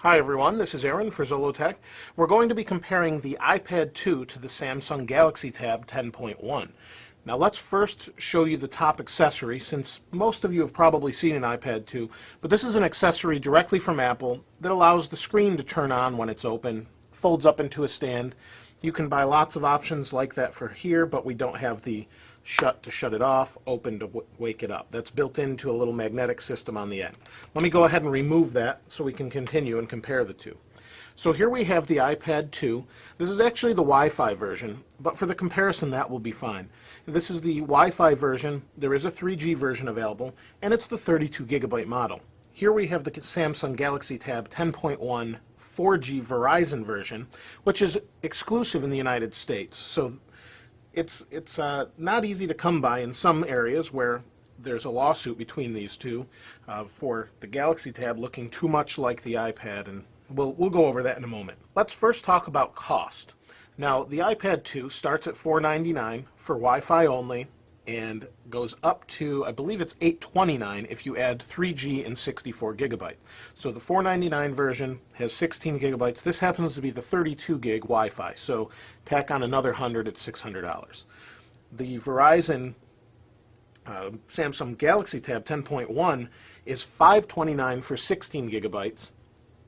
Hi everyone, this is Aaron for Zollotech. We're going to be comparing the iPad 2 to the Samsung Galaxy Tab 10.1. Now let's first show you the top accessory, since most of you have probably seen an iPad 2, but this is an accessory directly from Apple that allows the screen to turn on when it's open, folds up into a stand. You can buy lots of options like that for here, but we don't have the shut to shut it off, open to wake it up. That's built into a little magnetic system on the end. Let me go ahead and remove that so we can continue and compare the two. So here we have the iPad 2. This is actually the Wi-Fi version, but for the comparison that will be fine. This is the Wi-Fi version. There is a 3G version available, and it's the 32 gigabyte model. Here we have the Samsung Galaxy Tab 10.1 4G Verizon version, which is exclusive in the United States. So it's not easy to come by in some areas where there's a lawsuit between these two for the Galaxy Tab looking too much like the iPad, and we'll go over that in a moment. Let's first talk about cost. Now, the iPad 2 starts at $499 for Wi-Fi only and goes up to, I believe it's $829 if you add 3G and 64 gigabyte. So the $499 version has 16 gigabytes. This happens to be the 32 gig Wi-Fi, so tack on another 100 at $600. The Verizon Samsung Galaxy Tab 10.1 is $529 for 16 gigabytes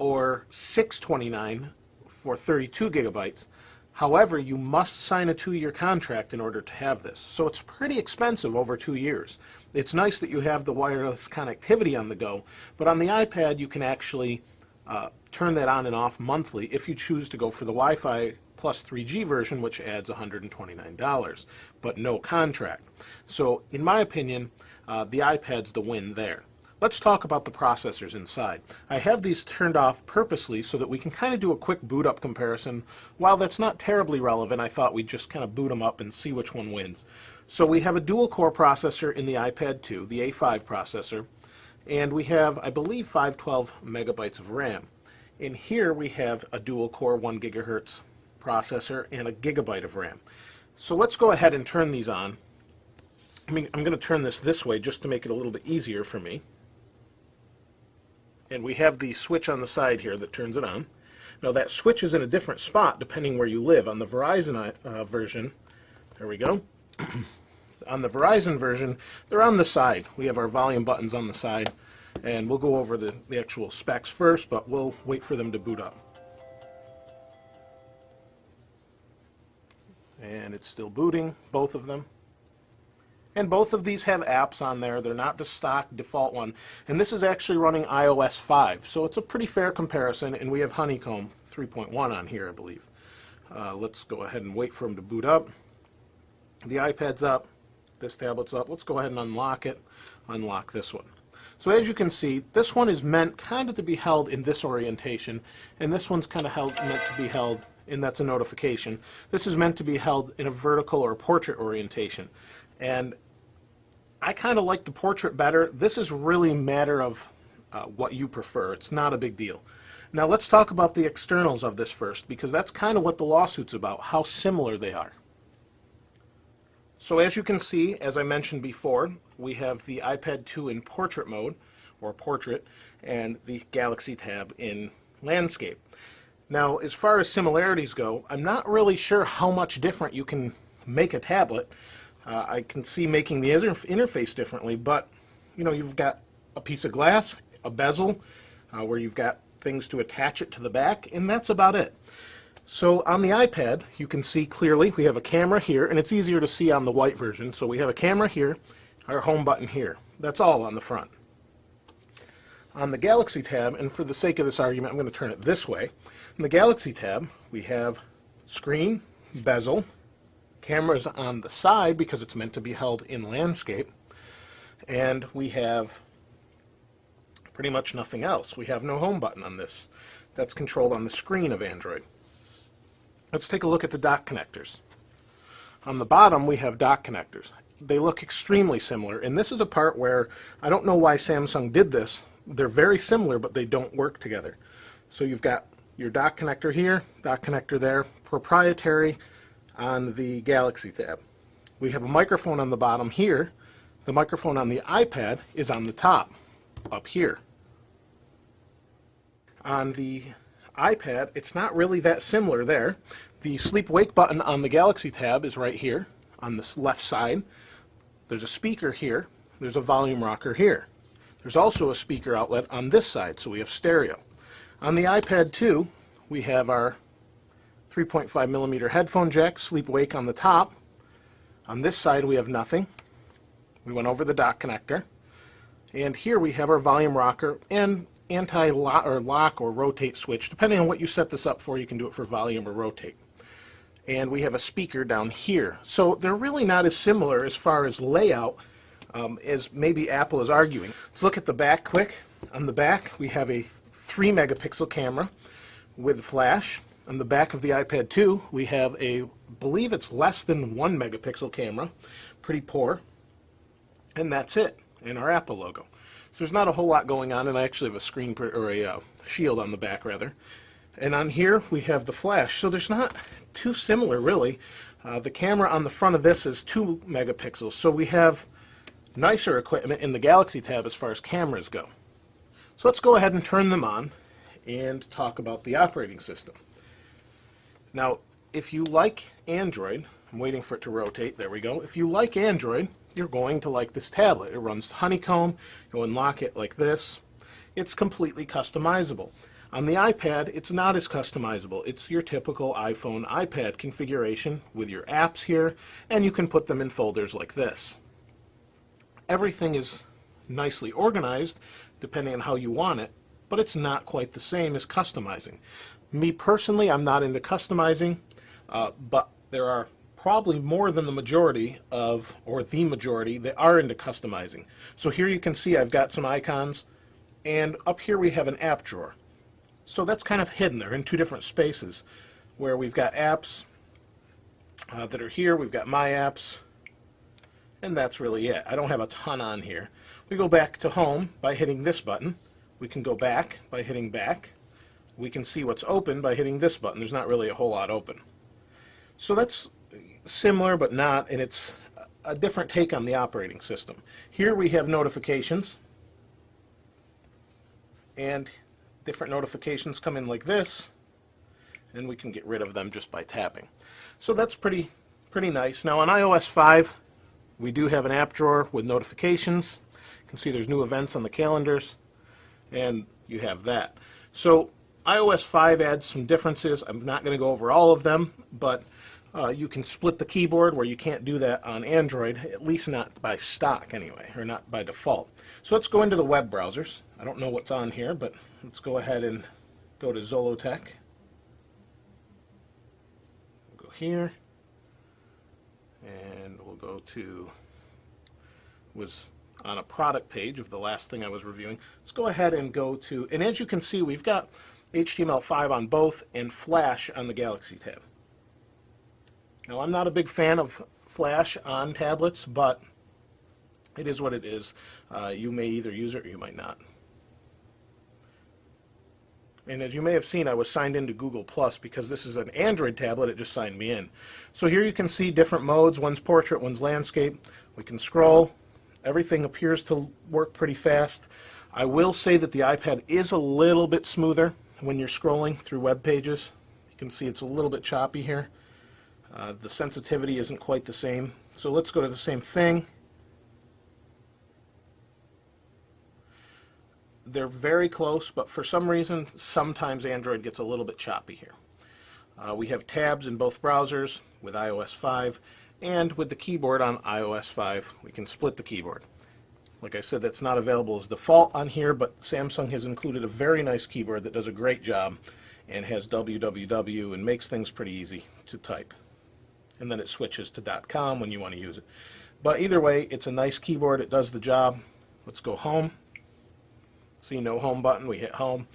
or $629 for 32 gigabytes. However, you must sign a 2-year contract in order to have this. So it's pretty expensive over 2 years. It's nice that you have the wireless connectivity on the go, but on the iPad you can actually turn that on and off monthly if you choose to go for the Wi-Fi plus 3G version, which adds $129, but no contract. So in my opinion, the iPad's the win there. Let's talk about the processors inside. I have these turned off purposely so that we can kind of do a quick boot up comparison. While that's not terribly relevant, I thought we'd just kind of boot them up and see which one wins. So we have a dual core processor in the iPad 2, the A5 processor, and we have, I believe, 512 megabytes of RAM. In here we have a dual core 1 gigahertz processor and a gigabyte of RAM. So let's go ahead and turn these on. I'm going to turn this way just to make it a little bit easier for me. And we have the switch on the side here that turns it on. Now that switch is in a different spot depending where you live. On the Verizon version, there we go. On the Verizon version, they're on the side. We have our volume buttons on the side, and we'll go over the actual specs first, but we'll wait for them to boot up. And it's still booting, both of them. And both of these have apps on there. They're not the stock default one. And this is actually running iOS 5, so it's a pretty fair comparison. And we have Honeycomb 3.1 on here, I believe. Let's go ahead and wait for them to boot up. The iPad's up. This tablet's up. Let's go ahead and unlock it. Unlock this one. So as you can see, this one is meant kind of to be held in this orientation, and this one's kind of meant to be held, and that's a notification. This is meant to be held in a vertical or portrait orientation. And I kind of like the portrait better. This is really a matter of what you prefer. It's not a big deal. Now let's talk about the externals of this first, because that's kind of what the lawsuit's about, how similar they are. So as you can see, as I mentioned before, we have the iPad 2 in portrait mode, or portrait, and the Galaxy Tab in landscape. Now, as far as similarities go, I'm not really sure how much different you can make a tablet. I can see making the interface differently, but you know, you've got a piece of glass, a bezel, where you've got things to attach it to the back, and that's about it. So on the iPad, you can see clearly we have a camera here, and it's easier to see on the white version. So we have a camera here, our home button here. That's all on the front. On the Galaxy Tab, and for the sake of this argument, I'm going to turn it this way. In the Galaxy Tab, we have screen, bezel, cameras on the side because it's meant to be held in landscape, and we have pretty much nothing else. We have no home button on this. That's controlled on the screen of Android. Let's take a look at the dock connectors. On the bottom we have dock connectors. They look extremely similar, and this is a part where I don't know why Samsung did this. They're very similar, but they don't work together. So you've got your dock connector here, dock connector there, proprietary on the Galaxy Tab. We have a microphone on the bottom here. The microphone on the iPad is on the top, up here. On the iPad, it's not really that similar there. The sleep-wake button on the Galaxy Tab is right here on this left side. There's a speaker here. There's a volume rocker here. There's also a speaker outlet on this side, so we have stereo. On the iPad 2, we have our 3.5 millimeter headphone jack, sleep-wake on the top. On this side, we have nothing. We went over the dock connector. And here we have our volume rocker and anti-lock or lock or rotate switch. Depending on what you set this up for, you can do it for volume or rotate. And we have a speaker down here. So they're really not as similar as far as layout as maybe Apple is arguing. Let's look at the back quick. On the back, we have a 3 megapixel camera with flash. On the back of the iPad 2, we have a, I believe it's less than 1 megapixel camera. Pretty poor. And that's it, and our Apple logo. So there's not a whole lot going on, and I actually have a screen or a shield on the back rather. And on here we have the flash. So there's not too similar really. The camera on the front of this is 2 megapixels. So we have nicer equipment in the Galaxy Tab as far as cameras go. So let's go ahead and turn them on and talk about the operating system. Now, if you like Android, I'm waiting for it to rotate, there we go. If you like Android, you're going to like this tablet. It runs Honeycomb. You unlock it like this. It's completely customizable. On the iPad, it's not as customizable. It's your typical iPhone, iPad configuration with your apps here, and you can put them in folders like this. Everything is nicely organized depending on how you want it, but it's not quite the same as customizing. Me personally, I'm not into customizing, but there are probably more than the majority of, or the majority, that are into customizing. So here you can see I've got some icons, and up here we have an app drawer. So that's kind of hidden. They're in two different spaces where we've got apps that are here, we've got my apps, and that's really it. I don't have a ton on here. We go back to home by hitting this button. We can go back by hitting back. We can see what's open by hitting this button. There's not really a whole lot open. So that's similar but not, and it's a different take on the operating system. Here we have notifications, and different notifications come in like this, and we can get rid of them just by tapping. So that's pretty nice. Now on iOS 5, we do have an app drawer with notifications. You can see there's new events on the calendars, and you have that. So iOS 5 adds some differences. I'm not going to go over all of them, but you can split the keyboard where you can't do that on Android, at least not by stock anyway, or not by default. So let's go into the web browsers. I don't know what's on here, but let's go ahead and go to Zollotech. We'll go here, and we'll go to, was on a product page of the last thing I was reviewing. Let's go ahead and go to, and as you can see, we've got HTML5 on both and Flash on the Galaxy Tab. Now, I'm not a big fan of Flash on tablets, but it is what it is. You may either use it or you might not. And as you may have seen, I was signed into Google Plus because this is an Android tablet. It just signed me in. So here you can see different modes. One's portrait, one's landscape. We can scroll. Everything appears to work pretty fast. I will say that the iPad is a little bit smoother when you're scrolling through web pages. You can see it's a little bit choppy here. The sensitivity isn't quite the same. So let's go to the same thing. They're very close, but for some reason, sometimes Android gets a little bit choppy here. We have tabs in both browsers with iOS 5, and with the keyboard on iOS 5, we can split the keyboard. Like I said, that's not available as default on here, but Samsung has included a very nice keyboard that does a great job and has www and makes things pretty easy to type. And then it switches to .com when you want to use it. But either way, it's a nice keyboard. It does the job. Let's go home. See, no home button. We hit home.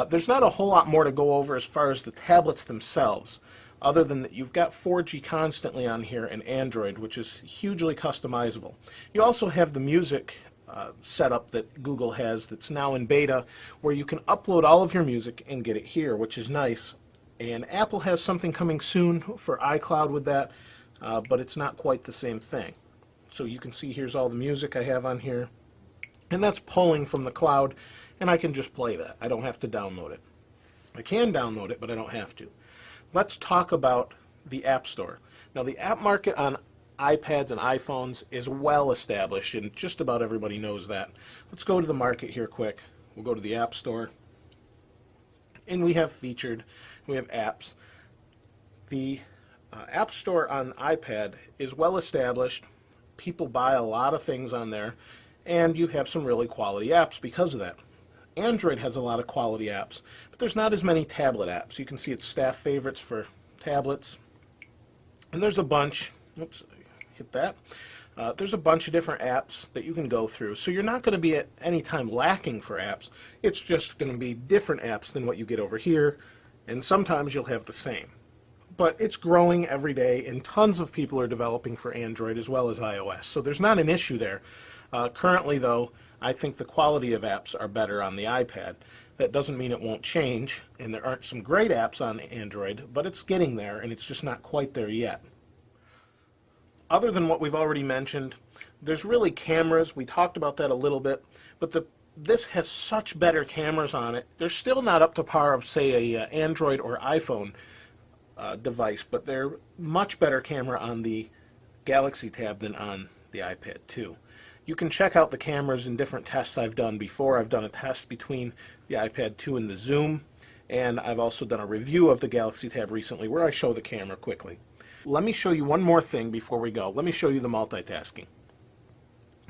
There's not a whole lot more to go over as far as the tablets themselves, other than that you've got 4G constantly on here and Android, which is hugely customizable. You also have the music setup that Google has that's now in beta, where you can upload all of your music and get it here, which is nice. And Apple has something coming soon for iCloud with that, but it's not quite the same thing. So you can see here's all the music I have on here, and that's pulling from the cloud, and I can just play that. I don't have to download it. I can download it, but I don't have to. Let's talk about the App Store. Now, the app market on iPads and iPhones is well established, and just about everybody knows that. Let's go to the market here quick. We'll go to the App Store, and we have featured, we have apps. The App Store on iPad is well established. People buy a lot of things on there, and you have some really quality apps because of that. Android has a lot of quality apps, but there's not as many tablet apps. You can see it's staff favorites for tablets, and there's a bunch. Oops, hit that. There's a bunch of different apps that you can go through, so you're not going to be at any time lacking for apps. It's just going to be different apps than what you get over here, and sometimes you'll have the same. But it's growing every day, and tons of people are developing for Android as well as iOS, so there's not an issue there. Currently, though, I think the quality of apps are better on the iPad. That doesn't mean it won't change, and there aren't some great apps on Android, but it's getting there, and it's just not quite there yet. Other than what we've already mentioned, there's really cameras. We talked about that a little bit, but this has such better cameras on it. They're still not up to par of, say, a Android or iPhone device, but they're much better camera on the Galaxy Tab than on the iPad 2. You can check out the cameras in different tests I've done before. I've done a test between the iPad 2 and the Zoom, and I've also done a review of the Galaxy Tab recently where I show the camera quickly. Let me show you one more thing before we go. Let me show you the multitasking.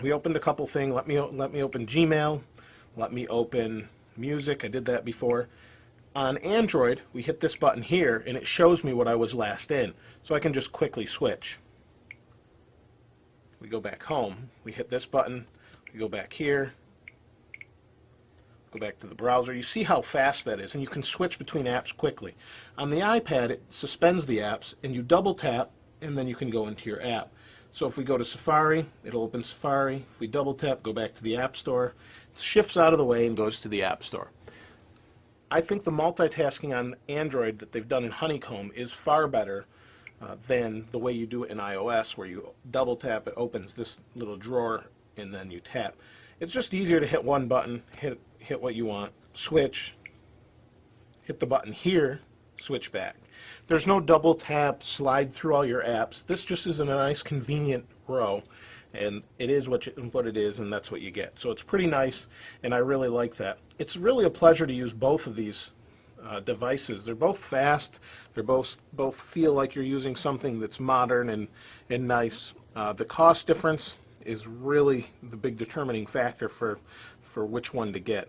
We opened a couple things. Let me open Gmail. Let me open Music. I did that before. On Android, we hit this button here, and it shows me what I was last in. So I can just quickly switch. We go back home. We hit this button. We go back here. Go back to the browser. You see how fast that is, and you can switch between apps quickly. On the iPad, it suspends the apps, and you double tap, and then you can go into your app. So if we go to Safari, it'll open Safari. If we double tap, go back to the App Store. It shifts out of the way and goes to the App Store. I think the multitasking on Android that they've done in Honeycomb is far better than the way you do it in iOS, where you double tap, it opens this little drawer, and then you tap. It's just easier to hit one button, hit what you want, switch, hit the button here, switch back. There's no double tap, slide through all your apps. This just is in a nice convenient row, and it is what it is, and that's what you get. So it's pretty nice, and I really like that. It's really a pleasure to use both of these devices. They're both fast. They're both feel like you're using something that's modern and nice. The cost difference is really the big determining factor for which one to get.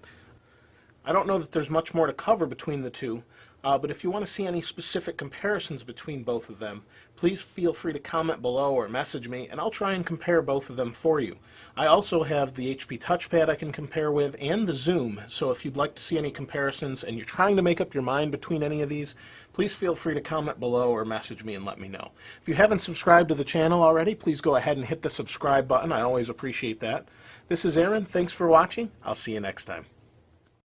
I don't know that there's much more to cover between the two, but if you want to see any specific comparisons between both of them, please feel free to comment below or message me, and I'll try and compare both of them for you. I also have the HP Touchpad I can compare with and the Zoom, so if you'd like to see any comparisons and you're trying to make up your mind between any of these, please feel free to comment below or message me and let me know. If you haven't subscribed to the channel already, please go ahead and hit the subscribe button. I always appreciate that. This is Aaron. Thanks for watching. I'll see you next time.